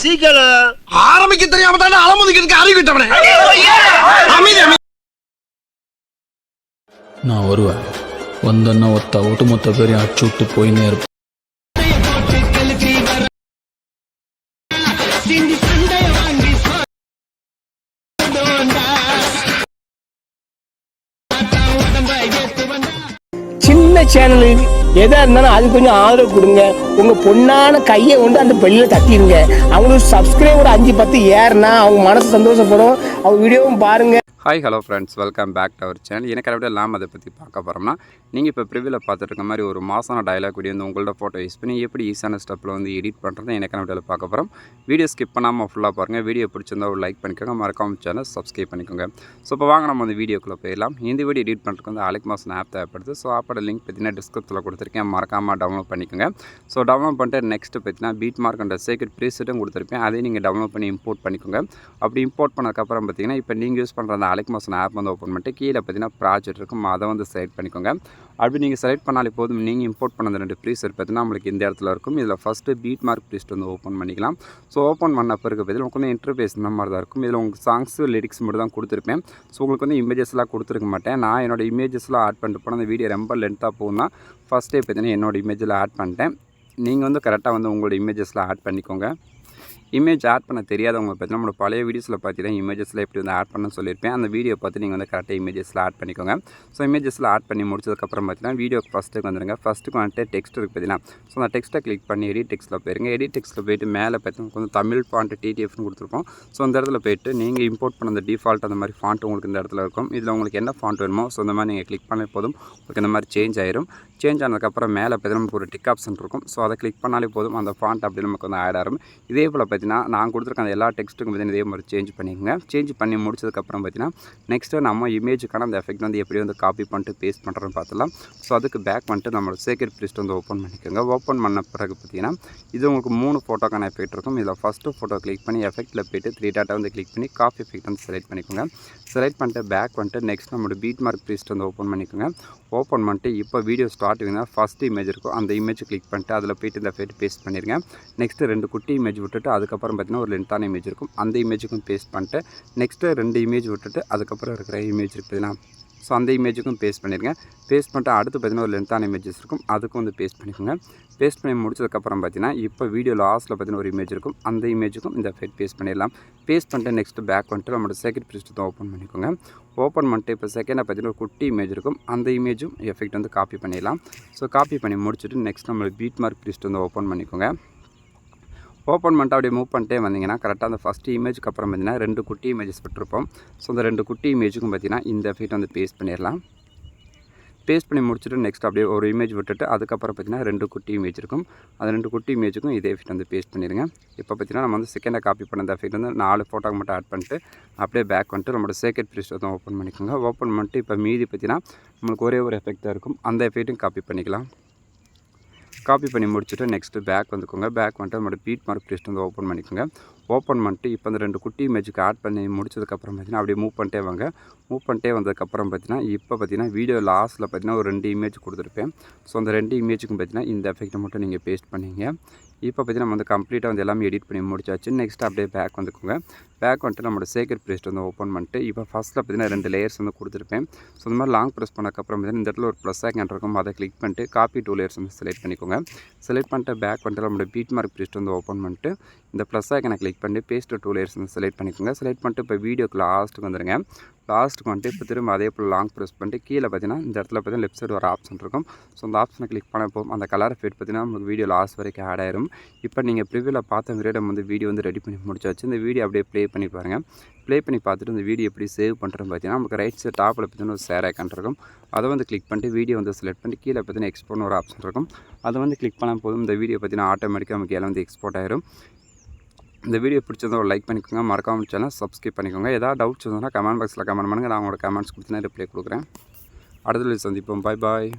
சீக்கிரம் ஆரம்பிக்க தெரியாம தானே அலமுதிக்கிறதுக்கு அறிவிட்டவனே. நான் வருவேன் வந்தன்னா ஒட்டுமொத்த பேரையும் அடிச்சு விட்டு போயின்னே இருப்பேன். சின்ன சேனலு எதா இருந்தாலும் அது கொஞ்சம் ஆதரவு கொடுங்க. உங்க பொண்ணான கையை கொண்டு அந்த பெல்லில தட்டிடுங்க. அவங்களுக்கு சப்ஸ்கிரைபர் 5-10 ஏறுனா அவங்க மனசு சந்தோஷப்படும். அவங்க வீடியோவும் பாருங்க. Hi hello friends, welcome back to our channel. எனக்கு விட இல்லாமல் அதை பற்றி பார்க்க போகிறோம்னா, நீங்கள் இப்போ ப்ரிவியூவில் பார்த்துட்டு இருக்க மாதிரி ஒரு மாசான டயலாக் வீடியோ வந்து உங்களோட ஃபோட்டோ யூஸ் பண்ணி எப்படி ஈஸியான ஸ்டெப்பில் வந்து எடிட் பண்ணுறது எனக்கு வீடியோவில் பார்க்க போகிறோம். வீடியோ ஸ்கிப் பண்ணாமல் ஃபுல்லாக பாருங்கள். வீடியோ பிடிச்சிருந்தா ஒரு லைக் பண்ணிக்கோங்க, மறக்காம சேனல் சப்ஸ்கிரைப் பண்ணிக்கோங்க. ஸோ இப்போ வாங்க நம்ம வந்து வீடியோக்குள்ளே போயிடலாம். இந்த வீடியோ எடிட் பண்ணுறதுக்கு வந்து அலெக்மாசன் ஆப் தேவைப்படுது. ஸோ ஆப்போட லிங்க் பார்த்தீங்கன்னா டிஸ்கிரிப்ஷனில் கொடுத்துருக்கேன், மறக்காமல் டவுன்லோட் பண்ணிக்கோங்க. ஸோ டவுன்லோட் பண்ணிட்டு நெக்ஸ்ட்டு பார்த்தீங்கன்னா பீட் மார்க் அண்ட் சீக்ரெட் ப்ரீசெட்டும் கொடுத்துருப்பேன். அதையும் நீங்கள் டவுன்லோட் பண்ணி இம்போர்ட் பண்ணிக்கோங்க. அப்படி இம்போர்ட் பண்ணதுக்கப்புறம் பார்த்தீங்கன்னா இப்போ நீங்கள் யூஸ் பண்ணுற அந்த அலெக்மாசன் ஆப் வந்து ஓப்பன் பண்ணிட்டு கீழே பார்த்தீங்கன்னா ப்ராஜெக்ட் இருக்கும், அதை வந்து செலக்ட் பண்ணிக்கோங்க. அப்படி நீங்கள் செலக்ட் பண்ணாலே போதும். நீங்கள் இம்போர்ட் பண்ண அந்த 2 ப்ரீசெட் பார்த்தீங்கன்னா நம்மளுக்கு இந்த இடத்துல இருக்கும். இதில் ஃபஸ்ட்டு பீட் மார்க் ப்ரீஸ்ட் வந்து ஓப்பன் பண்ணிக்கலாம். ஸோ ஓப்பன் பண்ண பிறகு பார்த்தீங்கன்னா உங்களுக்கு வந்து இன்டர்ஃபேஸ் இந்த மாதிரி தான் இருக்கும். இதில் உங்களுக்கு சாங்ஸு லிரிக்ஸ் மட்டும் தான் கொடுத்துருப்பேன். ஸோ உங்களுக்கு வந்து இமேஜஸ்லாம் கொடுத்துருக்க மாட்டேன். நான் என்னோட இமேஜஸ்லாம் ஆட் பண்ணிட்டு போனால் அந்த வீடியோ ரொம்ப லென்த்தாக போகும்னா ஃபஸ்ட்டே பார்த்தீங்கன்னா என்னோடய இமேஜில் ஆட் பண்ணிட்டேன். நீங்கள் வந்து கரெக்டாக வந்து உங்களோட இமேஜஸ்லாம் ஆட் பண்ணிக்கோங்க. இமேஜ் ஆட் பண்ண தெரியாதவங்க பார்த்தீங்கன்னா நம்மளோட பழைய வீடியோஸில் பார்த்தீங்கன்னா இமேஜஸில் எப்படி வந்து ஆட் பண்ண சொல்லியிருப்பேன். அந்த வீடியோ பார்த்து நீங்கள் வந்து கரெக்டாக இமேஜஸில் ஆட் பண்ணிக்கோங்க. ஸோ இமேஜஸில் ஆட் பண்ணி முடிச்சதுக்கப்புறம் பார்த்தீங்கன்னா வீடியோக்கு ஃபஸ்ட்டுக்கு வந்துடுங்க. ஃபஸ்ட்டுக்கு வந்துட்டு டெக்ஸ்ட் இருக்குது பார்த்தீங்கன்னா, ஸோ அந்த டெக்ஸ்ட்டை கிளிக் பண்ணி எடிட் டெக்ஸ்ட்டில் போயிருங்க. எடிட் டெக்ஸ்ட்டில் போய்ட்டு மேலே பார்த்தீங்கன்னா வந்து தமிழ் ஃபாண்ட் TTFன்னு கொடுத்துருப்போம். ஸோ அந்த இடத்துல போய்ட்டு நீங்கள் இம்போர்ட் பண்ண அந்த டிஃபால்ட் அந்த மாதிரி ஃபாண்ட் உங்களுக்கு இந்த இடத்துல இருக்கும். இதில் உங்களுக்கு என்ன ஃபாண்ட் வேணுமோ ஸோ இந்த மாதிரி நீங்கள் கிளிக் பண்ண போதும் உங்களுக்கு இந்த மாதிரி சேஞ்ச் ஆயிரும். சேஞ்ச் ஆனதுக்கப்புறம் மேலே பார்த்தீங்கன்னா நமக்கு ஒரு டிக் ஆப்ஷன் இருக்கும். ஸோ அதை கிளிக் பண்ணாலே போதும் அந்த ஃபாண்ட் அப்படி நமக்கு வந்து ஆட் ஆகும். இதே போல் பார்த்தீங்கன்னா நான் கொடுத்துருக்க அந்த எல்லா டெக்ஸ்ட்டுக்கும் பார்த்தீங்கன்னா இதே மாதிரி சேஞ்ச் பண்ணிக்கோங்க. சேஞ்ச் பண்ணி முடிச்சதுக்கப்புறம் பார்த்தீங்கன்னா நெக்ஸ்ட்டு நம்ம இமேஜுக்கான அந்த எஃபெக்ட் வந்து எப்படி வந்து காப்பி பண்ணிட்டு பேஸ்ட் பண்ணுறோன்னு பார்த்துலாம். ஸோ அதுக்கு பேக் பண்ணிட்டு நம்மளோட சீக்ரெட் ப்ரீஸ்ட் வந்து ஓப்பன் பண்ணிக்கோங்க. ஓப்பன் பண்ண பிறகு பார்த்தீங்கன்னா இது உங்களுக்கு 3 ஃபோட்டோக்கான எஃபெக்ட் இருக்கும். இதில் ஃபஸ்ட்டு ஃபோட்டோ கிளிக் பண்ணி எஃபெக்ட்டில் போய்ட்டு 3 டாட்டா வந்து கிளிக் பண்ணி காப்பி எஃபெக்ட் வந்து செலக்ட் பண்ணிக்கோங்க. செலக்ட் பண்ணிட்டு பேக் பண்ணிட்டு நெக்ஸ்ட் நம்மளோட பீட் மார்க் ப்ரீஸ்ட் வந்து ஓப்பன் பண்ணிக்கோங்க. ஓப்பன் பண்ணிட்டு இப்போ வீடியோ ஸ்டார்டிங்னா ஃபஸ்ட்டு இமேஜ் இருக்கும், அந்த இமேஜ் கிளிக் பண்ணிட்டு அதில் போய்ட்டு இந்த எஃபெக்ட் பேஸ்ட் பண்ணிடுங்க. நெக்ஸ்ட்டு 2 குட்டி இமேஜ் விட்டுட்டு அதுக்கப்புறம் பார்த்தீங்கன்னா ஒரு லென்த்தான இமேஜ் இருக்கும், அந்த இமேஜுக்கும் பேஸ்ட் பண்ணிட்டு நெக்ஸ்ட்டு 2 இமேஜ் விட்டுட்டு அதுக்கப்புறம் இருக்கிற இமேஜ் இருக்குதுன்னா ஸோ அந்த இமேஜுக்கும் பேஸ்ட் பண்ணிடுங்க. பேஸ்ட் பண்ணிட்டு அடுத்து பார்த்தீங்கன்னா ஒரு லென்த்தான இமேஜஸ் இருக்கும், அதுக்கும் வந்து பேஸ்ட் பண்ணிக்கோங்க. பேஸ்ட் பண்ணி முடிச்சதுக்கப்புறம் பார்த்தீங்கன்னா இப்போ வீடியோ லாஸ்ட்டில் பார்த்தீங்கன்னா ஒரு இமேஜ் இருக்கும், அந்த இமேஜுக்கும் இந்த எஃபெக்ட் பேஸ்ட் பண்ணிடலாம். பேஸ்ட் பண்ணிட்டு நெக்ஸ்ட்டு பேக் பண்ணிட்டு நம்மளோட சீக்ரெட் ப்ரீஸ்ட் தான் ஓப்பன் பண்ணிக்கோங்க. ஓப்பன் பண்ணிட்டு இப்போ செகண்டாக பார்த்தீங்கன்னா ஒரு குட்டி இமேஜ் இருக்கும், அந்த இமேஜும் எஃபெக்ட் வந்து காப்பி பண்ணிடலாம். ஸோ காப்பி பண்ணி முடிச்சுட்டு நெக்ஸ்ட் நம்மளோட பீட் மார்க் ப்ரீஸ்ட் வந்து ஓப்பன் பண்ணிக்கோங்க. ஓப்பன் பண்ணிட்டு அப்படியே மூவ் பண்ணிட்டே வந்தீங்கன்னா கரெக்டாக அந்த ஃபஸ்ட்டு இமேஜுக்கு அப்புறம் பார்த்தீங்கன்னா 2 குட்டி இமேஜஸ் விட்டுருப்போம். ஸோ அந்த 2 குட்டி இமேஜுக்கும் பார்த்தீங்கன்னா இந்த எஃபெக்ட் வந்து பேஸ்ட் பண்ணிடலாம். பேஸ்ட் பண்ணி முடிச்சுட்டு நெக்ஸ்ட் அப்படியே ஒரு இமேஜ் விட்டுட்டு அதுக்கப்புறம் பார்த்தீங்கன்னா 2 குட்டி இமேஜ் இருக்கும், அந்த 2 குட்டி இமேஜுக்கும் இதே எஃபெக்ட் வந்து பேஸ்ட் பண்ணிடுங்க. இப்போ பார்த்தீங்கன்னா நம்ம வந்து செகண்டாக காப்பி பண்ண அந்த எஃபெக்ட் வந்து 4 ஃபோட்டோக்கு மட்டும் ஆட் பண்ணிட்டு அப்படியே பேக் பண்ணிட்டு நம்மளோட சீக்ரெட் ப்ரீஸ்ட் வந்து ஓப்பன் பண்ணிக்கோங்க. ஓப்பன் பண்ணிட்டு இப்போ மீதி பார்த்தீங்கன்னா நம்மளுக்கு ஒரே ஒரு எஃபெக்ட் தான் இருக்கும், அந்த எஃபெக்ட்டும் காப்பி பண்ணிக்கலாம். காப்பி பண்ணி முடிச்சுட்டு நெக்ஸ்ட்டு பேக் வந்துக்கோங்க. பேக் வந்துட்டு நம்மளோட பீட் மார்க் ப்ரீஸ்ட் வந்து ஓப்பன் பண்ணிக்கோங்க. ஓப்பன் பண்ணிட்டு இப்போ அந்த 2 குட்டி இமேஜுக்கு ஆட் பண்ணி முடிச்சதுக்கப்புறம் பார்த்தீங்கன்னா அப்படியே மூவ் பண்ணிட்டே வாங்க. மூவ் பண்ணிட்டே வந்ததுக்கப்புறம் பார்த்தீங்கன்னா இப்போ பார்த்தீங்கன்னா வீடியோ லாஸ்ட்டில் பார்த்தீங்கன்னா ஒரு 2 இமேஜ் கொடுத்துருப்பேன். ஸோ அந்த 2 இமேஜுக்கும் பார்த்தீங்கன்னா இந்த எஃபெக்ட்டை மட்டும் நீங்கள் பேஸ்ட் பண்ணிங்க. இப்போ பார்த்தீங்கன்னா நம்ம வந்து கம்ப்ளீட்டாக வந்து எல்லாமே எடிட் பண்ணி முடிச்சாச்சு. நெக்ஸ்ட் அப்படியே பேக் வந்துக்கோங்க. பேக் வந்துட்டு நம்மளோட சீக்ரெட் ப்ரீஸ்ட் வந்து ஓப்பன் பண்ணிட்டு இப்போ ஃபஸ்ட்டில் பார்த்தீங்கன்னா 2 லேயர்ஸ் வந்து கொடுத்துருப்பேன். ஸோ இந்த மாதிரி லாங் ப்ரெஸ் பண்ணக்கப்புறம் பார்த்தீங்கன்னா இந்த இடத்துல ஒரு ப்ளஸ் ஐக்கான் இருக்கும், அதை கிளிக் பண்ணிட்டு காப்பி 2 லேயர்ஸ் வந்து செலக்ட் பண்ணிக்கோங்க. செலக்ட் பண்ணிட்டு பேக் வந்துட்டு நம்மளோட பீட் மார்க் ப்ரீஸ்ட் வந்து ஓப்பன் பண்ணிட்டு இந்த ப்ளஸ் ஐக்கானை கிளிக் பண்ணி பேஸ்ட் 2 லேயர்ஸ் வந்து செலக்ட் பண்ணிக்கோங்க. செலக்ட் பண்ணிட்டு இப்போ வீடியோக்கு லாஸ்ட்டுக்கு வந்துடுங்க. லாஸ்ட்டுக்கு வந்துட்டு இப்போ திரும்ப அதே போல் லாங் ப்ரெஸ் பண்ணிட்டு கீழே பார்த்தீங்கன்னா இந்த இடத்துல பார்த்தீங்கன்னா லெஃப்ட் சைடு ஒரு ஆப்ஷன் இருக்கும். ஸோ அந்த ஆப்ஷனை கிளிக் பண்ண போகும் அந்த கலர் எஃபெக்ட் பார்த்தீங்கன்னா உங்களுக்கு வீடியோ லாஸ்ட் வரைக்கும் ஆட் ஆயிரும். இப்போ நீங்கள் ப்ரிவியூவில் பார்த்த வீடியோ நம்ம வந்து வீடியோ வந்து ரெடி பண்ணி முடிச்சாச்சு. இந்த வீடியோ அப்படியே ப்ளே பண்ணி பாருங்கள். ப்ளே பண்ணி பார்த்துட்டு இந்த வீடியோ எப்படி சேவ் பண்ணுறோன்னு பார்த்தீங்கன்னா நமக்கு ரைட் சைடு டாப்பில் பார்த்தீங்கன்னா ஒரு ஷேர் ஐக்கான் இருக்கும், அதை வந்து கிளிக் பண்ணிட்டு வீடியோ வந்து செலக்ட் பண்ணி கீழே பார்த்தீங்கன்னா எக்ஸ்போர்ட்னு ஒரு ஆப்ஷன் இருக்கும், அதை வந்து கிளிக் பண்ணால் போதும் இந்த வீடியோ பார்த்தீங்கன்னா ஆட்டோமேட்டிக்காக நமக்கு எல்லாம் வந்து எக்ஸ்போர்ட் ஆயிரும். இந்த வீடியோ பிடிச்சதை ஒரு லைக் பண்ணிக்கோங்க, மறக்காம சேனல் சப்ஸ்கிரைப் பண்ணிக்கோங்க. ஏதாவது டவுட்ஸ் இருந்ததுன்னா கமெண்ட் பாக்ஸில் கமெண்ட் பண்ணுங்கள், நான் உங்களோட கமெண்ட்ஸ் கொடுத்தீங்கன்னா ரிப்ளை கொடுக்குறேன். அடுத்த சந்திப்போம். பாய் பாய்.